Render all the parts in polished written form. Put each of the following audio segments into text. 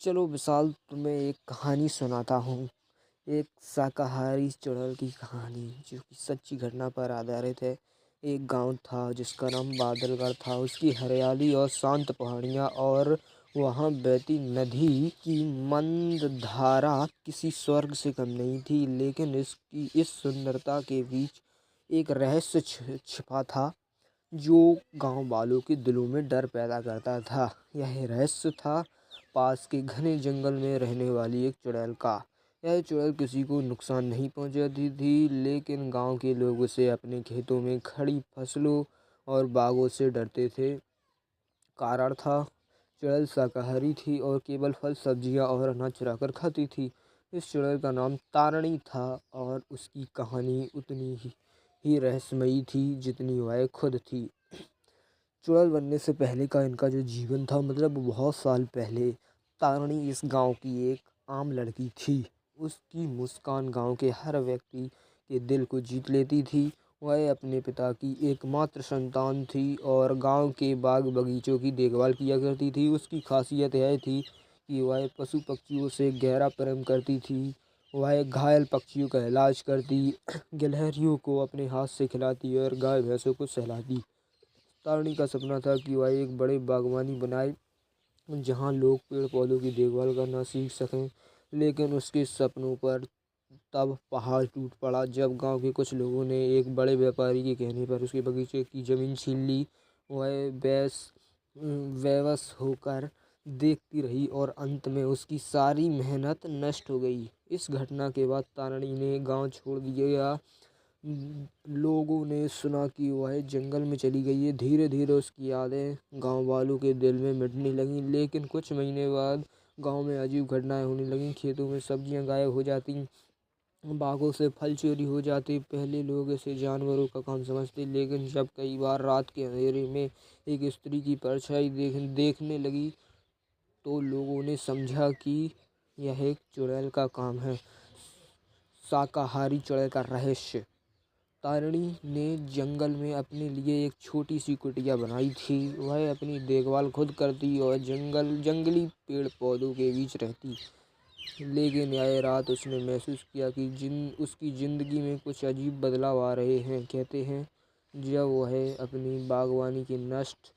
चलो विशाल, तुम्हें एक कहानी सुनाता हूँ। एक शाकाहारी चुड़ैल की कहानी जो कि सच्ची घटना पर आधारित है। एक गांव था जिसका नाम बादलगढ़ था। उसकी हरियाली और शांत पहाड़ियाँ और वहाँ बहती नदी की मंद धारा किसी स्वर्ग से कम नहीं थी। लेकिन इसकी इस सुंदरता के बीच एक रहस्य छिपा था जो गांव वालों के दिलों में डर पैदा करता था। यह रहस्य था पास के घने जंगल में रहने वाली एक चुड़ैल का। यह चुड़ैल किसी को नुकसान नहीं पहुंचाती थी, लेकिन गांव के लोग उसे अपने खेतों में खड़ी फसलों और बागों से डरते थे। कारण था, चुड़ैल शाकाहारी थी और केवल फल, सब्जियां और अनाज चुराकर खाती थी। इस चुड़ैल का नाम तारणी था और उसकी कहानी उतनी ही रहस्यमयी थी जितनी वह खुद थी। चुड़ैल बनने से पहले का इनका जो जीवन था, मतलब बहुत साल पहले, तारणी इस गांव की एक आम लड़की थी। उसकी मुस्कान गांव के हर व्यक्ति के दिल को जीत लेती थी। वह अपने पिता की एकमात्र संतान थी और गांव के बाग बगीचों की देखभाल किया करती थी। उसकी खासियत यह थी कि वह पशु पक्षियों से गहरा प्रेम करती थी। वह घायल पक्षियों का इलाज करती, गिलहरियों को अपने हाथ से खिलाती और गाय भैंसों को सहलाती। तारणी का सपना था कि वह एक बड़े बागवानी बनाए जहां लोग पेड़ पौधों की देखभाल करना सीख सकें। लेकिन उसके सपनों पर तब पहाड़ टूट पड़ा जब गांव के कुछ लोगों ने एक बड़े व्यापारी के कहने पर उसके बगीचे की जमीन छीन ली। वह बेबस होकर देखती रही और अंत में उसकी सारी मेहनत नष्ट हो गई। इस घटना के बाद तारणी ने गांव छोड़ दिया। लोगों ने सुना कि वह जंगल में चली गई है। धीरे धीरे उसकी यादें गांव वालों के दिल में मिटने लगीं। लेकिन कुछ महीने बाद गांव में अजीब घटनाएं होने लगीं। खेतों में सब्जियां गायब हो जाती, बागों से फल चोरी हो जाते। पहले लोग इसे जानवरों का काम समझते, लेकिन जब कई बार रात के अंधेरे में एक स्त्री की परछाई देखने लगी तो लोगों ने समझा कि यह एक चुड़ैल का काम है। शाकाहारी चुड़ैल का रहस्य। तारणी ने जंगल में अपने लिए एक छोटी सी कुटिया बनाई थी। वह अपनी देखभाल खुद करती और जंगली पेड़ पौधों के बीच रहती। लेकिन यह रात उसने महसूस किया कि उसकी जिंदगी में कुछ अजीब बदलाव आ रहे हैं। कहते हैं, जब वह अपनी बागवानी के नष्ट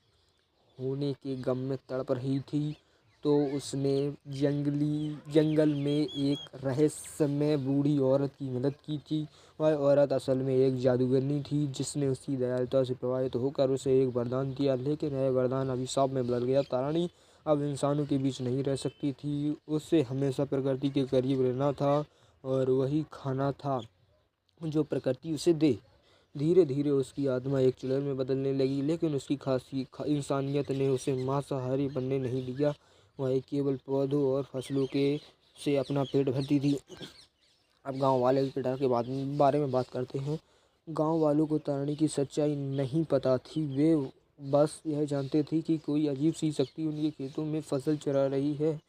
होने के गम में तड़प रही थी तो उसने जंगल में एक रहस्यमय बूढ़ी औरत की मदद की थी। वह औरत असल में एक जादूगरनी थी जिसने उसकी दयालुता से प्रभावित होकर उसे एक वरदान दिया, लेकिन यह वरदान अभिशाप में बदल गया। तारणी अब इंसानों के बीच नहीं रह सकती थी। उसे हमेशा प्रकृति के करीब रहना था और वही खाना था जो प्रकृति उसे दे। धीरे धीरे उसकी आत्मा एक चुड़ैल में बदलने लगी, लेकिन उसकी खासी इंसानियत ने उसे मांसाहारी बनने नहीं दिया। वह केवल पौधों और फसलों के से अपना पेट भरती थी। अब गांव वाले के डर के बारे में बात करते हैं। गांव वालों को तारणी की सच्चाई नहीं पता थी। वे बस यह जानते थे कि कोई अजीब सी शक्ति उनके खेतों में फसल चरा रही है।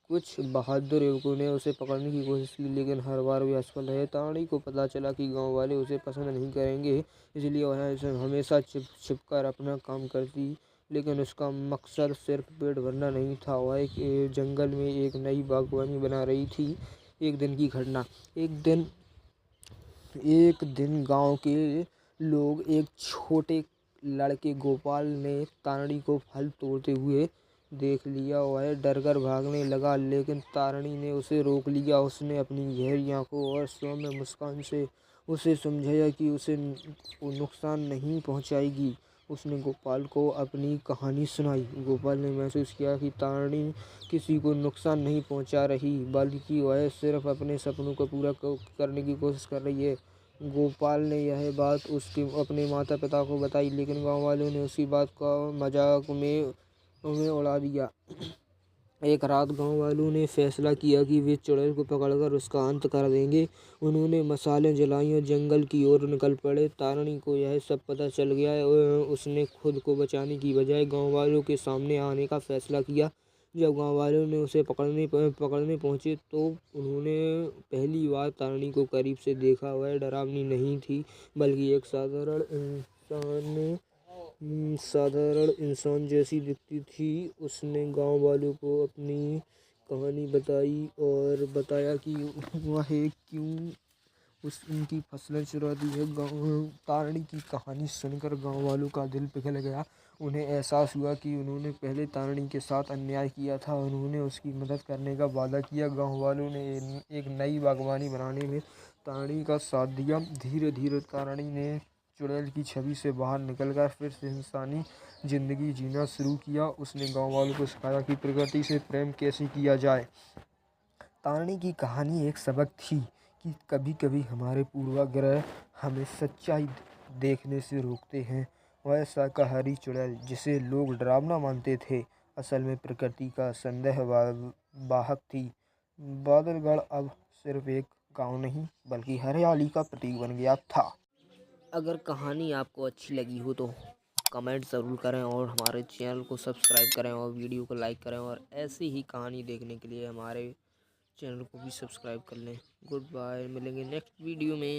कुछ बहादुर युवकों ने उसे पकड़ने की कोशिश की, लेकिन हर बार वे असफल रहे। तारणी को पता चला कि गांव वाले उसे पसंद नहीं करेंगे, इसलिए वह हमेशा छिप कर अपना काम करती। लेकिन उसका मकसद सिर्फ पेट भरना नहीं था। वह एक जंगल में एक नई बागवानी बना रही थी। एक दिन की घटना। एक दिन गांव के लोग एक छोटे लड़के गोपाल ने तारणी को फल तोड़ते हुए देख लिया। वह डरकर भागने लगा, लेकिन तारणी ने उसे रोक लिया। उसने अपनी गहरी आंखों और सौम्य मुस्कान से उसे समझाया कि उसे नुकसान नहीं पहुंचाएगी। उसने गोपाल को अपनी कहानी सुनाई। गोपाल ने महसूस किया कि तारणी किसी को नुकसान नहीं पहुंचा रही, बल्कि वह सिर्फ अपने सपनों को पूरा करने की कोशिश कर रही है। गोपाल ने यह बात उसके अपने माता पिता को बताई, लेकिन गांव वालों ने उसकी बात का मजाक में उड़ा दिया। एक रात गांव वालों ने फैसला किया कि वे चुड़ैल को पकड़कर उसका अंत कर देंगे। उन्होंने मसालें जलाई और जंगल की ओर निकल पड़े। तारणी को यह सब पता चल गया और उसने खुद को बचाने की बजाय गांव वालों के सामने आने का फैसला किया। जब गांव वालों ने उसे पकड़ने पहुंचे तो उन्होंने पहली बार तारणी को करीब से देखा। वह डरावनी नहीं थी, बल्कि एक साधारण इंसान जैसी दिखती थी। उसने गांव वालों को अपनी कहानी बताई और बताया कि वह क्यों उनकी फसलें चुरा दी है। गाँव तारणी की कहानी सुनकर गाँव वालों का दिल पिघल गया। उन्हें एहसास हुआ कि उन्होंने पहले तारणी के साथ अन्याय किया था। उन्होंने उसकी मदद करने का वादा किया। गाँव वालों ने एक नई बागवानी बनाने में तारणी का साथ दिया। धीरे धीरे तारणी ने चुड़ैल की छवि से बाहर निकलकर फिर से इंसानी जिंदगी जीना शुरू किया। उसने गाँव वालों को सिखाया कि प्रकृति से प्रेम कैसे किया जाए। तारणी की कहानी एक सबक थी कि कभी कभी हमारे पूर्वाग्रह हमें सच्चाई देखने से रोकते हैं। वह शाकाहारी चुड़ैल जिसे लोग डरावना मानते थे, असल में प्रकृति का वाहक थी। बादलगढ़ अब सिर्फ एक गांव नहीं बल्कि हरियाली का प्रतीक बन गया था। अगर कहानी आपको अच्छी लगी हो तो कमेंट ज़रूर करें और हमारे चैनल को सब्सक्राइब करें और वीडियो को लाइक करें और ऐसी ही कहानी देखने के लिए हमारे चैनल को भी सब्सक्राइब कर लें। गुड बाय, मिलेंगे नेक्स्ट वीडियो में।